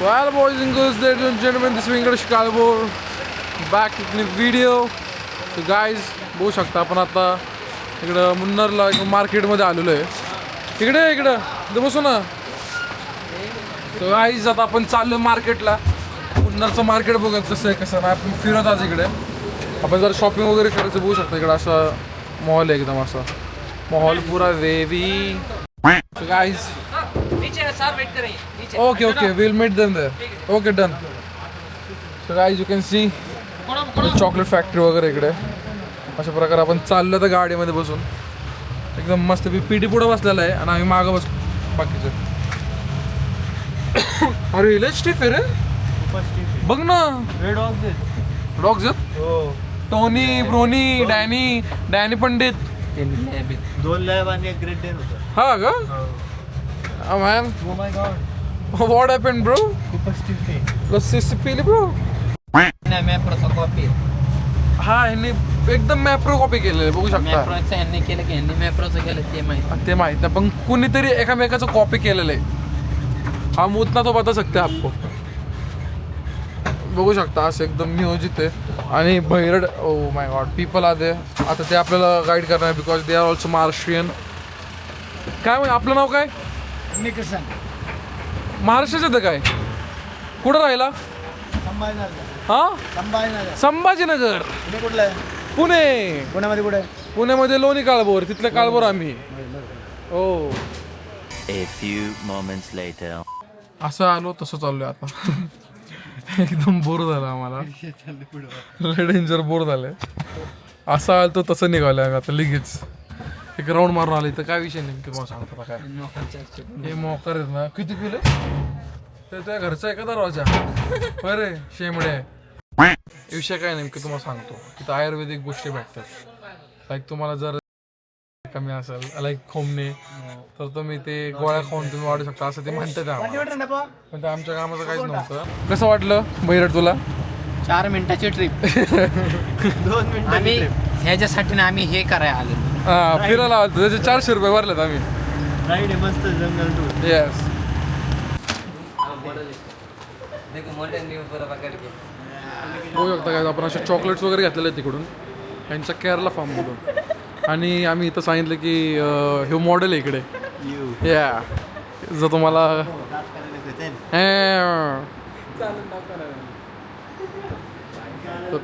Well, boys and girls, ladies and gentlemen, this is English Calibur back with new video. So guys, बघू शकता आपण आता इकडं मुन्नरला एक मार्केटमध्ये आलेलो आहे. इकडे इथं बसू ना. So guys, आता आपण चाललो मार्केटला. मुन्नरचं मार्केट बघूया कसं आहे कसं नाही. आपण फिरत आज इकडे आपण जर शॉपिंग वगैरे करायचं बघू शकता. इकडं असं मॉल आहे एकदम असा मॉल पूरा wavy. So guys, okay, we'll meet them there. Okay, done. So guys, you can see chocolate factory वगैरे इकडे अशा प्रकारे आपण चाललो तर गाडीमध्ये बसून एकदम मस्त पीटी पुढे बसलेला आहे आणि आम्ही मागं बस बाकीचं. अरे लय स्टिफ आहे रे. बघ ना dogs Tony Brony Danny Pandit 2 lab आणि 1 ग्रेट डेन होतं. हा का man. Oh my God, what happened bro? खूपच स्टिफ आहे. लस्सी पिली ब्रो. नाही मॅप्रोचा कॉपी. हा यांनी एकदम मॅप्रो कॉपी केलेलं बघू शकता. मॅप्रोचं यांनी केलं की यांनी मॅप्रोचं केलं ते माहित नाही पण कुणीतरी एकामेकाचं कॉपी केलेलं आहे. हम उतना तो बता सकते आपको. बघू शकता असं एकदम नियोजित आहे आणि भैरड. ओ माय गॉड, पीपल आले आता ते आपल्याला गाईड करणार because they are also Maharashtrian. काय म्हणजे आपलं नाव काय? निकसन. महाराष्ट्राचं काय कुठं राहिला? हा संभाजीनगर. कुठलं आहे? पुण्यामध्ये कुठे? पुण्यामध्ये लोणी काळभोर. तिथलं काळभोर आम्ही. हो. A few moments later. असं आलो तसं चाललोय आता. एकदम बोर झालं आम्हाला. लय डेंजर बोर झालंय. असं आलं तर तसं निघालं आता लगेच. एक राऊंड मारून आले तर काय विषय नेमकी मला सांगतो काय. हे मोकर आहेत ना. किती किलो तर तुझ्या घरचा आहे का दरवाजा? अरे शेमडे. विषय काय नेमकी तुम्हाला सांगतो. तिथं आयुर्वेदिक गोष्टी भेटतात. लाईक तुम्हाला जर कमी असेल लाईक खोमणे तर तुम्ही ते गोळ्या खाऊन तुम्ही वाढू शकता असं ते म्हणतात आम्हाला. पण ते आमच्या कामाचं काहीच नव्हतं. कसं वाटलं बैरट तुला? 4 मिनिटाची ट्रिप. 2 मिनिट आम्ही ह्याच्यासाठी ना आम्ही हे करायला आलो. हा फिरायला आलो. त्याचे 400 रुपये भरलेत आम्ही. राईड मस्त जंगल टूर. येस. बघू शकता काय आपण असे चॉकलेट्स वगैरे घेतलेले आहेत तिकडून यांच्या केरला फार्ममधून. आणि आम्ही इथं सांगितलं की हे मॉडेल आहे इकडे. या जर तुम्हाला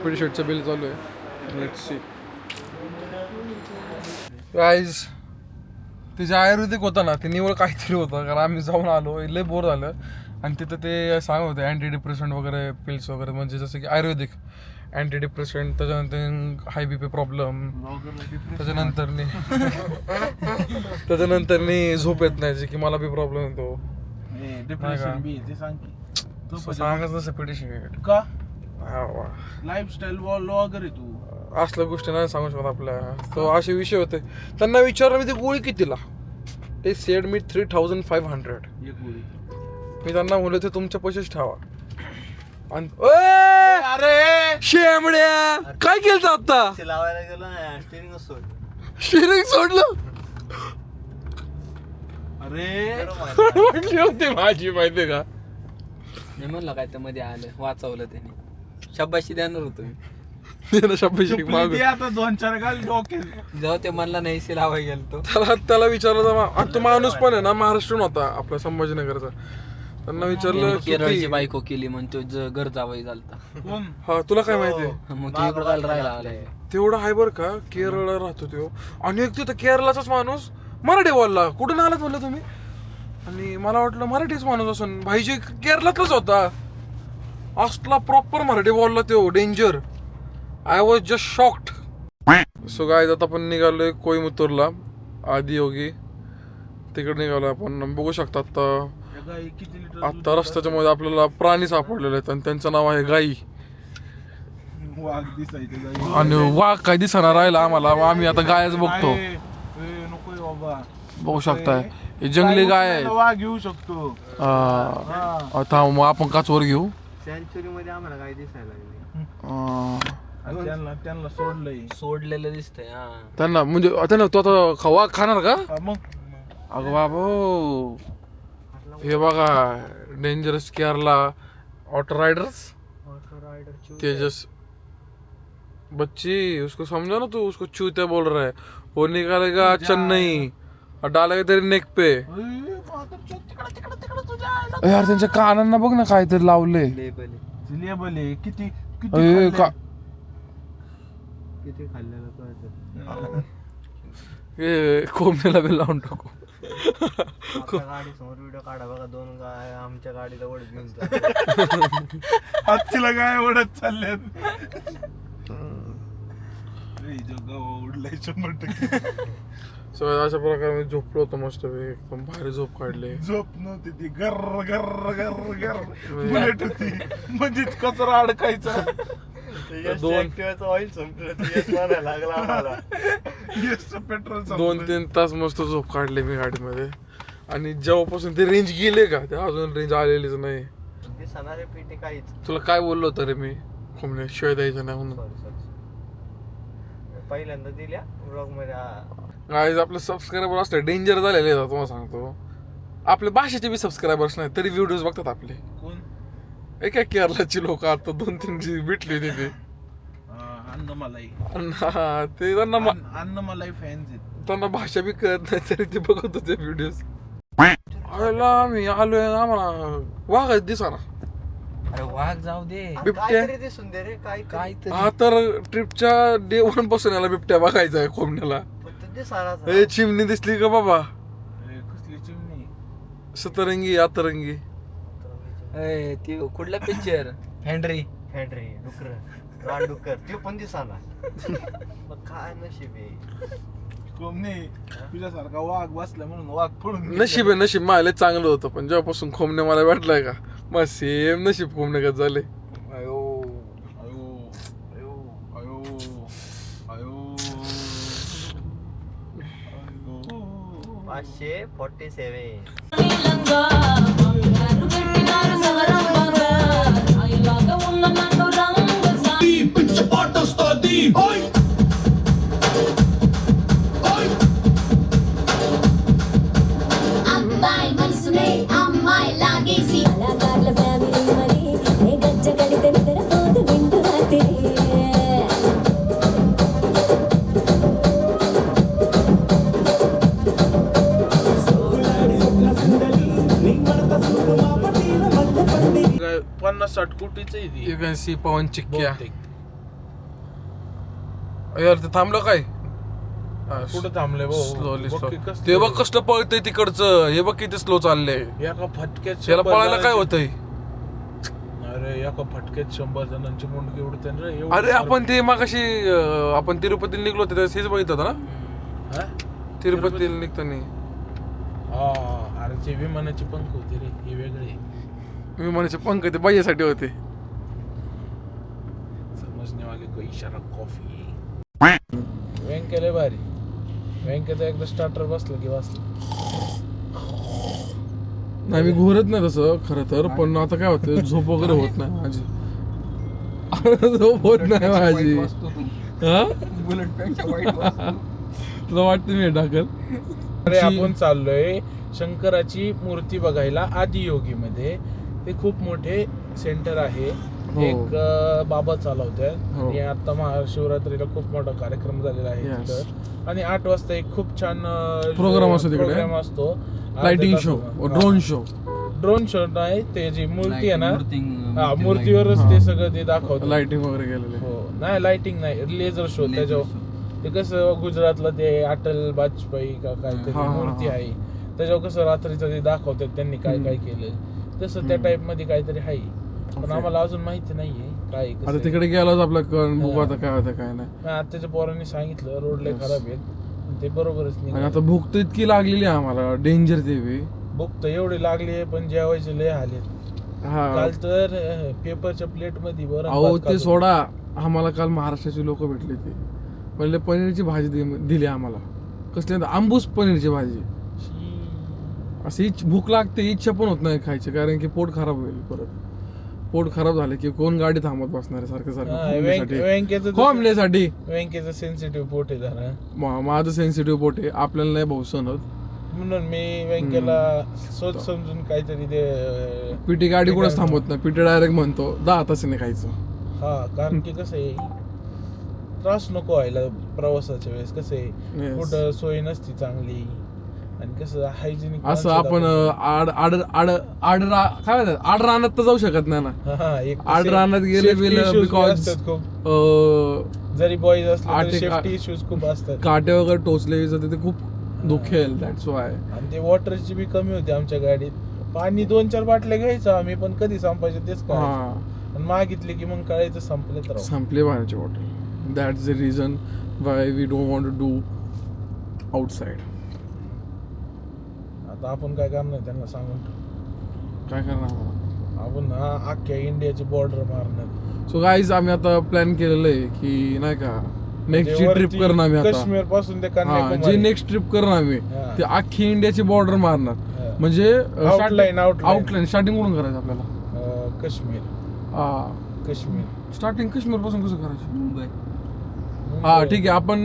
पीटी शर्टचं बिल चालू आहे. Let's see guys. ते जे आयुर्वेदिक होतं ना ते निवड काहीतरी होतं कारण आम्ही जाऊन आलो लय बोर झालं. आणि तिथं ते सांगत होते अँटी डिप्रेशंट वगैरे पिल्स वगैरे म्हणजे जसं की आयुर्वेदिक अँटी डिप्रेशंट. त्याच्यानंतर हाय बी पी प्रॉब्लेम. त्याच्यानंतर झोप येत नाही जे की मला बी प्रॉब्लेम येतो. सांगच नसं पीटी शर्ट का लाईफस्टाईल व्लॉगर आहे तू. असल्या गोष्टी नाही सांगू शकत आपल्या. तो असे विषय होते. त्यांना विचारलं मी ती गोळी कितीला. ते सेड मी 3500. मी त्यांना बोलले ते तुमच्या पैसेच ठेवा. अरे शेमड्या काय केलं आता? लावायला गेलो ना स्टीअरिंग सोडलं. अरे म्हटली होती माझी माहितीये का. मी म्हणलं काय तर मध्ये आलं वाचवलं त्याने. शाबाशी देणार होतो मी. शब्द माग आता 2-4 गाल डोके जेव्हा ते म्हणला नाही लावाय गेलतो त्याला विचारलं. तो माणूस पण आहे ना महाराष्ट्रीयन होता आपला संभाजीनगरचा. त्यांना विचारलं केरळची बायको केली म्हणतो घर जावई झालता. हा तुला काय माहितीये? मग तू इकडं राहायला आलाय. तेवढं आहे बरं का. केरळला राहतो तो आणि एक तिथं केरळाचाच माणूस मराठी बोलला. कुठून आलात म्हणलं तुम्ही? आणि मला वाटलं मराठीच माणूस असून भाईजी केरळातलाच होता. असला प्रॉपर मराठी बोलला तो. Danger. I was just shocked. So guys आता आपण निघालोय कोईमुतूरला आदियोगी. तिकडे निघालोय आपण. बघू शकता आता रस्त्याच्या मध्ये आपल्याला प्राणी सापडलेले आहेत आणि त्यांचं नाव आहे गाई. वाघ दिसायचे आणि वाघ काय दिसणार राहिला आम्हाला. आम्ही आता गायच बघतो. नको बाबा. बघू शकताय हे जंगली गाय आहे. वाघ घेऊ शकतो. आता मग आपण काचवर घेऊ. सेंचुरी मध्ये आम्हाला काय दिसायला लागले. त्यांना सोडलेलं दिसतंय. त्यांना म्हणजे त्यांना तो आता वाघ खाणार का? मग अगं बाबो हे बघा dangerous Kerala auto Riders Tejas बच्ची उसको समझो ना, तू उसको चूतिया बोल रहा है, वो निकालेगा चेन्नई और डालेगा तेरे नेक पे. यार त्यांच्या कानांना बघ ना काहीतरी लावले. लेबल आहे. किती कोंबड्याला बी लावून टाकू. गाडी समोर व्हिडिओ काढा बघा, 2 गाय आमच्या गाडीला ओढत घेऊन जातात. हत्तीला काय ओढत चालल्यात. उडलाय 100%. सो अशा प्रकारे मी झोपलो होतो मस्त एकदम भारी झोप काढली. झोप नव्हती ती, गर्र गर्र गर्र गर्र बुलेट होती, मध्येच कचरा अडकायचा. ऑइल संपलं लागला आम्हाला. पेट्रोल 2-3 तास मस्त झोप काढली मी गाडीमध्ये. आणि जेव्हापासून ते रेंज गेले का, ते अजून रेंज आलेलीच नाही. दिसणारे पेटी काहीच. तुला काय बोललो होतं रे मी, कोंबड्या शिवाय द्यायचं नाही म्हणून. पहिल्यांदा दिल्या ब्लॉग मध्ये. गाईज आपले सबस्क्रायबर असले डेंजर झालेले आहेत तुम्हाला सांगतो. आपल्या भाषेचे बी सबस्क्रायबर्स नाही तरी व्हिडिओज बघतात आपले. कोण? एक केरलाची लोक आता 2-3 जी भेटली होती ते अन्नमलाई. ते अन्नमलाई फॅन्स आहेत. त्यांना भाषा बी कळत नाही तरी ते बघत होते व्हिडिओज. आम्ही आलोय, आम्हाला वाघ दिसा ना. अरे वाघ जाऊ दे, बिबट्या दिसून दे रे काय हा तर ट्रिपच्या डे 1 पासून याला बिबट्या बघायचा आहे कोंबड्याला. दिसायला. चिमणी दिसली का बाबा, कसली चिमणी? सतरंगी अतरंगी. ते कुठला पिक्चर हेनरी डुकर रानडुक्कर ते पण दिसाना. मग काय नशीब आहे. कोंबडी तुझ्यासारखा वाघ बसला म्हणून वाघ पडून नशीब आहे, नशीब मला चांगलं होतं. पण जेव्हापासून खोमणे मला भेटलाय का, मग सेम नशीब खोमणे का झाले. अयो अयो अयो अयो अयो 547. అబ్బాయి మనసులే అమ్మాయి లాగేసి కళాకారుల ఫ్యామిలీ మరి ఏ గజ్జ కడితే నిద్రపోదు వింటూ రాత్రి. काय 50-60 कोटीचं आहे ते. यू कॅन सी पवन चिक्क्या. यार ते थांबलं काय, कुठं थांबले स्लोली स्लो. ते बघ कसलं पळतंय तिकडचं, हे बघ किती स्लो चाललंय. एका फटक्यात त्याला 100 पळायला काय जणांची- होतंय. अरे एका फटक्यात 100 जणांची मुंडकी उडते रे. अरे आपण ते मागाशी आपण तिरुपतीला निघलो होतो त्यावेळेस हेच बघितलं होतं ना, तिरुपतीला निघताना. हा अरे ते विमानाची पंख होते रे, हे वेगळे. विमानाचे पंख ते बाह्यासाठी होते. समजने वाले को इशारा कॉफी. व्यंक्याला भारी. व्यंक्याचा एकदा स्टार्टर बसलं की बसलं. नाही मी घोरत नाही तसं खरं तर, पण आता काय होतं झोप वगैरे होत नाही माझी. झोप होत नाही माझी. तुला वाटतं मी टाकल. अरे आपण चाललोय शंकराची मूर्ती बघायला आदियोगी मध्ये. ते खूप मोठे सेंटर आहे. एक बाबा चालवतात आणि आता महाशिवरात्रीला खूप मोठा कार्यक्रम झालेला आहे तिथं. आणि 8 वाजता एक खूप छान प्रोग्राम असतो तिकडे. प्रोग्राम असतो, लाइटिंग शो, ड्रोन शो नाही. ते जी मूर्ती आहे ना, मूर्तीवरच ते सगळं ते दाखवतात. लाइटिंग वगैरे केलेले. हो नाही लाइटिंग नाही, लेझर शो. त्याच्यावर ते कसं गुजरातला ते अटल वाजपेयी का काहीतरी मूर्ती आहे, त्याच्यावर कसं रात्रीचं ते दाखवतात त्यांनी काय काय केलं, तसं त्या टाइप मध्ये काहीतरी आहे. पण आम्हाला अजून माहिती नाहीये काय. आता तिकडे गेलाच आपला कळण बघू आता काय होतं काय नाही. आताच्या पोरांनी सांगितलं रोड लय खराब आहेत, ते बरोबरच आणि नाही. आता भूक तर इतकी लागलेली आहे आम्हाला, डेंजर ते बी. भूक तर एवढी लागली आहे पण जेवायचे लय हाल आहेत. हा काल तर पेपरच्या प्लेट मध्ये अहो ते सोडा, आम्हाला काल महाराष्ट्राचे लोक भेटले. ते पहिले पनीरची भाजी दिली आम्हाला. कसली आंबूस पनीरची भाजी. अशी भूक लागते, इच्छा पण होत नाही खायची, कारण की पोट खराब होईल. परत पोट खराब झालं की कोण गाडी थांबत बसणार आहे सारखं सारखं खोमण्यासाठी. व्यंकेचं सेन्सिटिव्ह पोट आहे जरा. माझं सेन्सिटिव्ह पोट आहे, आपल्याला नाही भाऊ सण होत. म्हणून मी बँकेला सोच समजून काहीतरी ते पीटी गाडी कुठंच थांबवत नाही, पीटी डायरेक्ट म्हणतो 10 तासाने खायचं. हा, कारण की कसं आहे त्रास नको व्हायला प्रवासाच्या वेळेस. कसं आहे Yes. कुठं सोय नसती चांगली आणि कसं हायजेनिक असं आपण काय म्हणतात आड रानात तर जाऊ शकत नाही ना. आड रानात गेले बिकॉज जरी बॉईज असले आटे- सेफ्टी इश्यूज खूप असतात. काटे वगैरे टोचले जाते ते खूप दुखेल. That's why. आणि ते वॉटरची बी कमी होती आमच्या गाडीत. पाणी 2-4 बाटल्या घ्यायचो आम्ही, पण कधी संपायचे तेच काय. आणि मागितले की मग कळायचं संपले तर संपले पाण्याची bottle. That's the reason why we don't want to do outside. आता आपण काय करणार त्यांना सांगून काय करणार आपण अख्ख्या इंडियाची बॉर्डर मारणार. सो गाईज आम्ही आता प्लॅन केलेलं आहे की नाही का नेक्स्ट जी ट्रिप करणार आम्ही आता. काश्मीर पासून ते जी कन्याकुमारी नेक्स्ट ट्रिप करणार आम्ही हा. ते अख्खी इंडियाची बॉर्डर मारणार. म्हणजे Outline. आउटलाईन स्टार्टिंग कुठून करायचं आपल्याला. काश्मीर स्टार्टिंग काश्मीर पासून कसं करायचं. मुंबई. हा ठीक आहे. आपण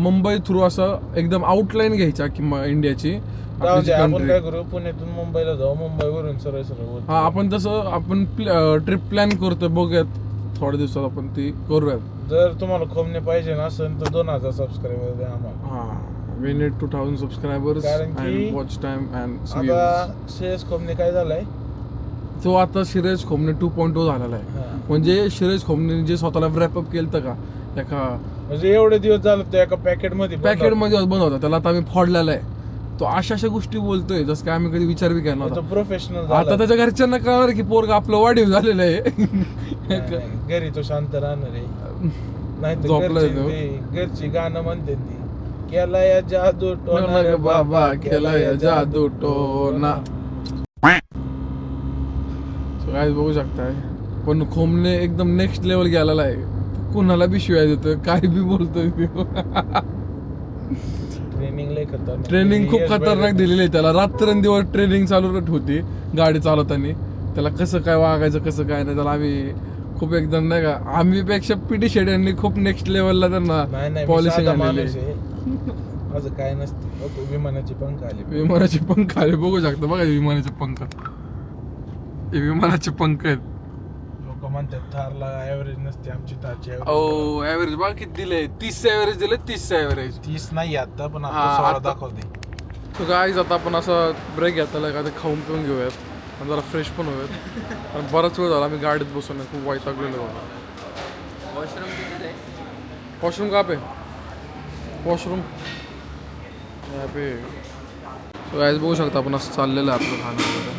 मुंबई थ्रू असं एकदम आउटलाईन घ्यायच्या की इंडियाची आपली जी आपण country. काय करू, पुण्यातून मुंबईला जाऊ, मुंबईवरून सरळ सरळ हा आपण तसं आपण ट्रिप प्लॅन करतोय. बघूयात थोड्या दिवसात आपण ती करूयात. जर तुम्हाला खोमणे पाहिजे ना असेल तर 2000 सबस्क्रायबर द्या आम्हाला. हा वी नीड 2000 सबस्क्रायबर्स कारण की अँड वॉच टाइम अँड आता श्रेयस खोमणे काय झालाय, तो आता शिरेश खोमणे 2.0 झालेला आहे. हा. म्हणजे शिरेश खोमणे जे स्वतःला रॅपअप केलं का एका म्हणजे एवढे दिवस झाले ते एका पॅकेट मध्ये पॅकेट मध्ये बंद होता, त्याला आता आम्ही फोडलेला आहे. तो अशा गोष्टी बोलतोय जसं काय आम्ही कधी विचार बी केला नव्हता. प्रोफेशनल आता त्याच्या घरच्यांना कळणार की पोरगा आपलं वाढीव झालेलं आहे. घरी तो शांत राहणार आहे. नाही झोपलाय तो. घरची गाणं म्हणते ती, केला या जादू टोना रे बाबा केला या जादू टोना. काय बघू शकताय. पण खोमने एकदम नेक्स्ट लेवल गेलेला आहे. कुणाला बी शिवाय देतोय, काय बी बोलतोय. ट्रेनिंग लय खतरनाक. ट्रेनिंग खूप खतरनाक दिलेली आहे त्याला. रात्रंदिवस ट्रेनिंग चालू होती गाडी चालवताना. त्याला कसं काय वागायचं कसं काय नाही त्याला आम्ही खूप एकदम नाही का आम्ही पेक्षा पीटी शेड यांनी खूप नेक्स्ट लेवलला त्यांना नाही पॉलिशिंग साधा आणलेली माणूस आहे. आहे. माझं काय नसते. विमानाची पंख आली. विमानाचे पंख आले बघू शकता. बघा विमानाचे पंख. हे विमानाचे पंख आहेत. लोक म्हणतात थारला ऍव्हरेज नसते, आमची थारची ओ ऍव्हरेज बघा किती दिले. 30 ऍव्हरेज दिले. 30 ऍव्हरेज 30 नाही आता, पण हा, आता 16 आता- दाखवते. सो गाईज आता आपण असं ब्रेक घेतला का ते खाऊन पिऊन घेऊयात आणि जरा फ्रेश पण होऊयात. आणि बराच वेळ झाला आम्ही गाडीत बसून खूप वैतागलेलो होतो. वॉशरूम किती आहे? वॉशरूम कहाँ पे? वॉशरूम यहाँ पे. सो गाईज बघू शकता आपण असं चाललेलं आहे आपलं खाणं वगैरे.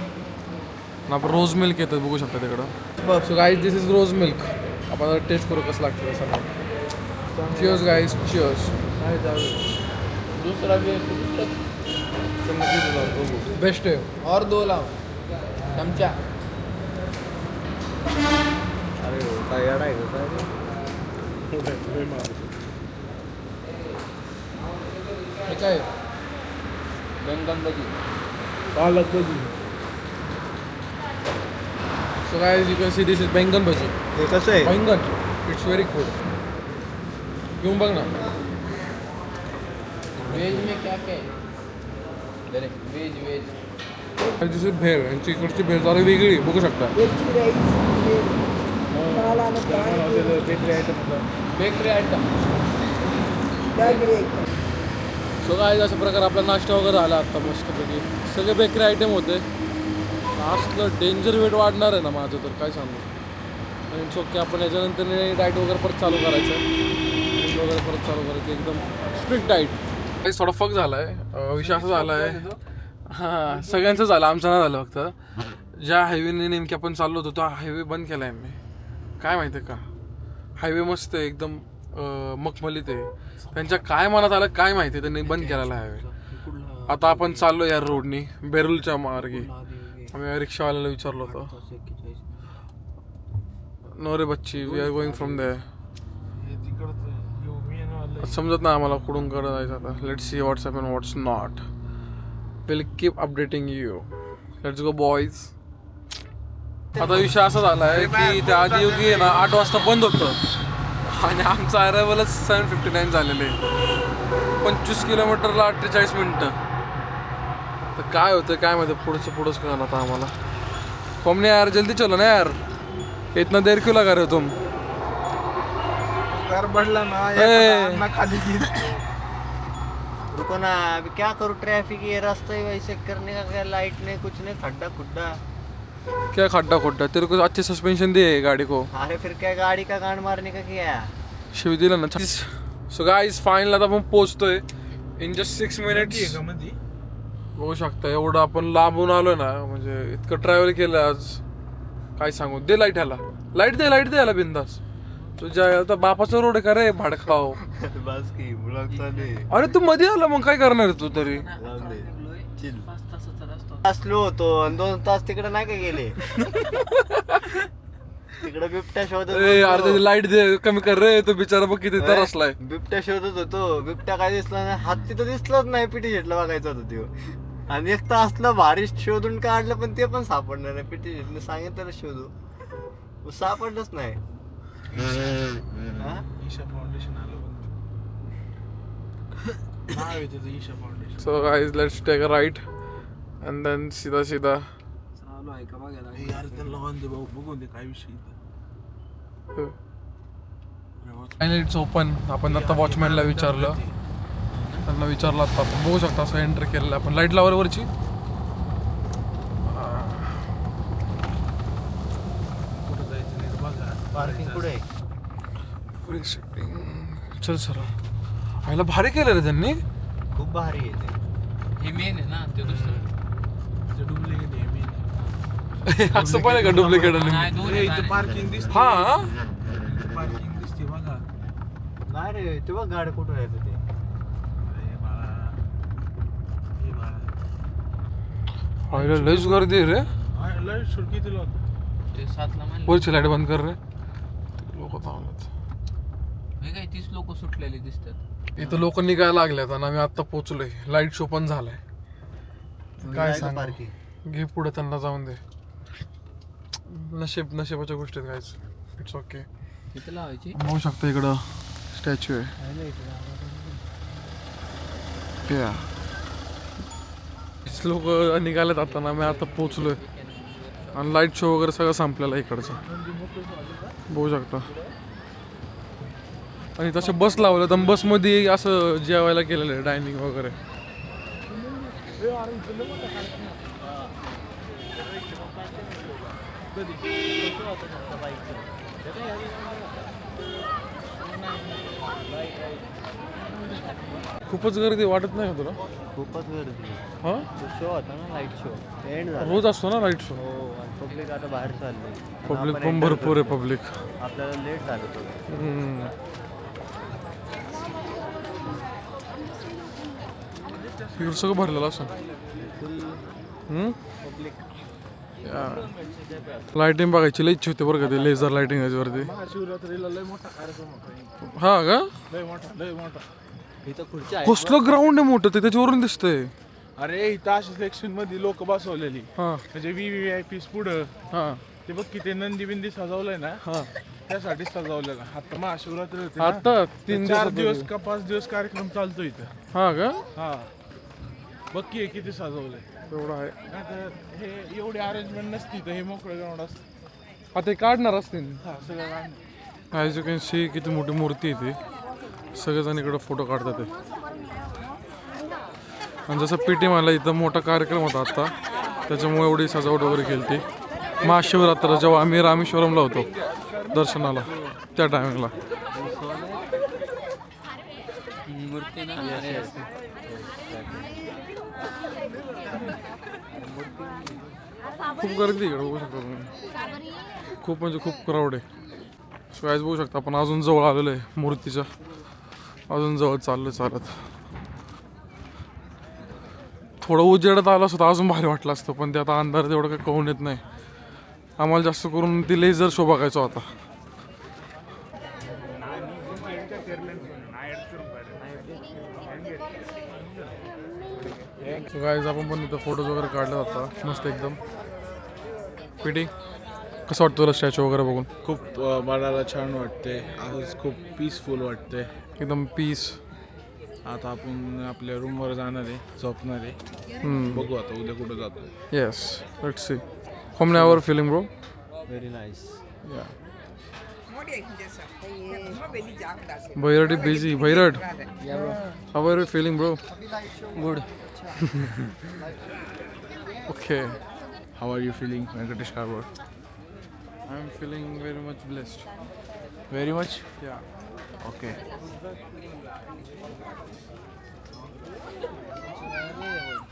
आणि आपण रोज मिल्क येतं बघू शकता तिकडं. So guys this is rose milk. आपण आता टेस्ट करू कसं लागतं कसं. Cheers guys cheers. दूसरा भी बेस्ट आहे. और 2 लाओ चमचा. अरे तयार आहे का काय? हे काय बैंगन भजी. पालक bhaji. So guys you can see this is baingan bhaji. हे कसं आहे? बैंगन इट्स व्हेरी गुड. घेऊन बघ ना. वेज में क्या क्या है? Veg veg. This is bhel. यांची इकडची भेळ जरा वेगळी बघू शकता. Bakery item. सो काय अशा प्रकारे आपला नाश्ता वगैरे झाला आता मस्तपैकी. सगळे बेकरी आयटम होते. असलं डेंजर वेट वाढणार आहे ना माझं तर काय सांगू. It's okay. आपण याच्यानंतर डाएट वगैरे परत चालू करायचं. वगैरे परत चालू करायचं एकदम स्ट्रिक्ट डाएट. थोडा फक झाला आहे. विषय असा झाला आहे. हां सगळ्यांचं झालं आमचं नाही झालं. फक्त ज्या हायवेने नेमकी आपण चाललो होतो तो हायवे बंद केला आहे मी. काय माहिती आहे का हायवे मस्त आहे एकदम मखमलीत आहे. त्यांच्या काय मनात आलं काय माहिती त्यांनी बंद केलेला हायवे. आता आपण चाललो या रोडनी बेरुलच्या मार्गे. आम्ही रिक्षावाल्याला विचारलो होतं. नो रे बच्ची we are going from there. समजत नाही आम्हाला कुठून कडं जायचं आता. Let's see what's happen what's not. Will keep updating you. Let's go boys. आता विषय असा झाला आहे की त्या आदियोगी आहे ना 8 वाजता बंद होतं आणि आमचं अरायवलच 7:59 झालेलं आहे. 25 किलोमीटरला 48 मिनटं. तर काय होतं काय माहिती पुढंच कळणार आता आम्हाला. हमने यार जल्दी चलो ना यार, इतना देर क्यों लगा रहे हो तुम? कार बढ़ला ना ए. ना खाली गिर. रुको ना, अभी क्या करूँ, ट्रैफिक ये रास्ता ही वैसे करने का, क्या लाइट नहीं कुछ नहीं, खड्डा खुड्डा. क्या खड्डा खोड्डा, तेरे को अच्छे सस्पेंशन दे गाड़ी को. अरे फिर क्या गाड़ी का गांड मारने का किया. शिव दिला ना. सो गाईज फायनल आता आपण पोहोचतोय इन जस्ट 6 मिनिट्स. बघू शकता एवढं आपण लांबून आलोय ना, म्हणजे इतकं ट्रॅव्हल केलं आज काय सांगू. दे लाईट ह्याला, लाईट दे ह्याला बिंदास. तुझ्या आता बापाचा रोड आहे का रे भाडखाव. बस की ब्लॉक चालू. अरे तू मध्ये आला मग काय करणार आहे तू तरी. स्लो होतो आणि 2 तास तिकडे नाही का गेले. तिकडे बिबट्या शोधत अरे यार होतो. लाईट दे कमी कर रे, तो बिचारा बघ किती तर असलाय. बिबट्या शोधत होतो, बिबट्या काय दिसला नाही, हत्ती तर दिसलाच नाही. पिटी शेटला बघायचा होता तो, आणि एक तर असलं भारी शोधून काढलं पण ते पण सापडणार नाही. पिटी शेटने सांगितलं शोधू, सापडलंच नाही. हा? ईशा फाउंडेशन आलं बघ. नाव आहे त्याचं Isha foundation. So guys let's take a right and then सीधा ए यार त्यांना लावून दे भाऊ, बघून दे काय विषय इथं. Finally it's open. आपण आता वॉचमॅनला विचारलं, त्यांना विचारलं आता आपण. बघू शकता असं एंटर केलेलं आपण. लाईट लावर वरची. कुठं जायचं नाही बघा. पार्किंग कुठे. चल सर, आयला भारी केलं रे त्यांनी. खूप भारी आहे ते. हे मेन आहे ना, ते दुसरं डुप्लिकेट आहे मी. असं पण आहे का डुप्लिकेट? नाही, दोन ए, आहे इथं ना. पार्किंग दिसते. हा इथं पार्किंग दिसते बघा. नाही रे, ते बघ गाडी कुठून येते ते. अरे बाळा, ए बाळा. आयला लयच गर्दी आहे रे. लाईट शूट किती लावतो. ते 7 ला म्हणलं. वरची लाईट बंद कर रे. लोक थांबलेत. हे काय 30 लोक सुटलेले दिसतात. इथं लोक निघायला लागल्यात आणि आम्ही आता पोहोचलोय. लाईट शो पण झालाय. काय सांग, पार्किंग. घे पुढे त्यांना जाऊन दे. नशिबाच्या गोष्टीत काहीच. It's okay. तिथं लावायची. बघू शकता इकडं स्टॅच्यू आहे. लोक निघालेत आता ना, आम्ही आता पोहोचलोय आणि लाईट शो वगैरे सगळं संपलेलं इकडचं. बघू शकता. आणि तसे बस लावले तर बसमध्ये असं जेवायला केलेलं आहे, डायनिंग वगैरे. खूपच गर्दी वाटत नाही का तुला? खूपच गर्दी. हा, तो शो होता ना, लाईट शो, एंड झाला. रोज असतो ना लाईट शो. हो, आणि पब्लिक आता बाहेर चालले. पब्लिक पण भरपूर आहे पब्लिक. आपल्याला लेट झालं थोडं. इकडं सगळं भरलेलं असं. फुल पब्लिक. लाइटिंग बघायची लई इच्छा होते बरं का, ते लेझर लाइटिंग याच्यावरती. महाशिवरात्रीला लय मोठा कार्यक्रम होता. हा का? लय मोठा. इथं खुर्च्या आहेत. कसलं ग्राउंड आहे मोठं ते, त्याच्यावरून दिसतंय. अरे इथं अशा सेक्शन मध्ये लोक बसवलेली, हा म्हणजे VVIP पुढं. हा ते बघ की ते नंदी बिंदी सजवलंय ना, हा. त्यासाठी सजवलेला. आता महाशिवरात्री होती ना, आता 3 4 दिवस दिवस का 5 दिवस कार्यक्रम चालतो इथं. हा का? हा बघ की किती सजवलंय. एवढं आहे. नाहीतर हे एवढी अरेंजमेंट नसती तर हे मोकळं ग्राउंड असतं. आता हे काढणार असतील. हा सगळं गाणं. ॲज यू कॅन सी किती मोठी मूर्ती आहे ती. सगळेजण इकडं फोटो काढतात ते. आणि जसं PT मला इथं मोठा कार्यक्रम होता आता, त्याच्यामुळे एवढी सजावट वगैरे केली ती. महाशिवरात्र जेव्हा आम्ही रामेश्वरमला होतो दर्शनाला, त्या टायमिंगला. मूर्ती ना. खूप गर्दी इकडे बघू शकता तुम्ही. खूप म्हणजे खूप क्राऊड आहे. शिवाय बघू शकता आपण अजून जवळ आलेलो आहे मूर्तीच्या. अजून जवळ चालत थोडं उजेडात आलं असतं अजून भारी वाटलं असतं, पण ते आता अंधारात एवढं काही कळून येत नाही. आम्हाला जास्त करून ती लेझर शो बघायचा होता. गाईज आपण पण इथं फोटोज वगैरे काढले आता मस्त एकदम. PT कसं वाटतं तुला स्टॅच्यू वगैरे बघून? खूप मनाला छान वाटते. आज खूप पीसफुल वाटते. एकदम पीस. आता आपण आपल्या रूमवर जाणार आहे, झोपणार आहे. बघू आता उद्या कुठं जातो. Yes let's see. How many hour feeling bro? Very nice. Bhairad is busy. Bhairad, how are you feeling, bro? Good. Okay, How are you feeling, Venkatesh Karwar? I'm feeling very much blessed. Very much? Yeah. Okay.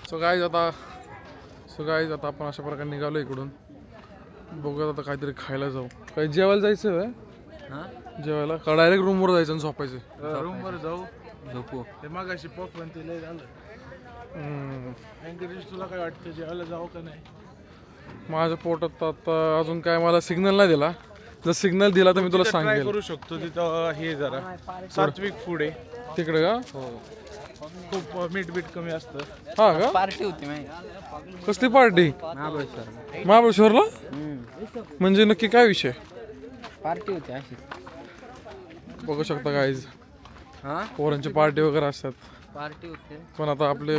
So guys आता आपण अशा प्रकारे निघालो इकडून. बघूयात आता काहीतरी खायला जाऊ. काही जेवायला जायचं आहे? जेवायला का डायरेक्ट रूमवर जायचं आणि झोपायचं? रूमवर जाऊ, झोपू. ते मागाशी पॉपकॉर्न ते लय झालं. वेंकटेश तुला काय वाटतं, जेवायला जाऊ का नाही? माझ्या पोटात आता अजून काय मला सिग्नल नाही दिला. जर सिग्नल दिला तर मी तुला ट्राय सांगेल. करू शकतो. तिथं हे जरा सात्विक फूड आहे तिकडे का? खूप मीठ बीठ कमी असतं. हा का? पार्टी होती माहिती. कसली पार्टी? महाबळेश्वर महाबळेश्वरला? म्हणजे नक्की काय विषय? पार्टी होती अशी. बघू शकता गाईज, हा पोरांची पार्टी वगैरे असतात. पार्टी होती पण आता आपले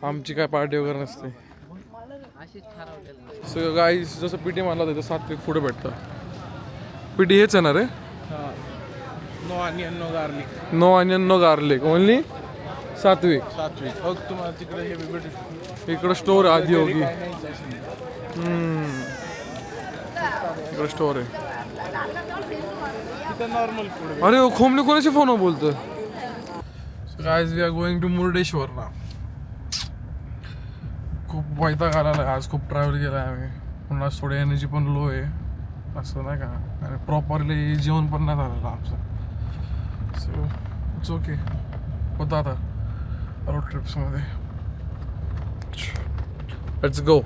आमची काय पार्टी वगैरे नसते. अशीच ठरवलेलं. सो गाईज जसं पीटी म्हणला होतं सात्विक फूड भेटतं. पीटी हेच येणार आहे. No onion no garlic. No onion no garlic only सात्विक. सात्विक. हो तुम्हाला तिकडे हे भेटू शकतो. इकडं स्टोर आधी होगी. काय नाही जास्त नाही. इकडं स्टोर आहे. तिथं नॉर्मल फूड आहे. अरे खोमने कोणाच्या फोनवर बोलतोय? Guys we are going to Murudeshwar ना. खूप वैताग आलेला आहे आज. खूप ट्रॅव्हल केला आहे आम्ही. पुन्हा थोडी एनर्जी पण लो आहे असं नाही का. आणि प्रॉपरली जेवण पण नाही झालेलं आमचं. So it's okay. होतं आता रोड ट्रिप्समध्ये. Let's go.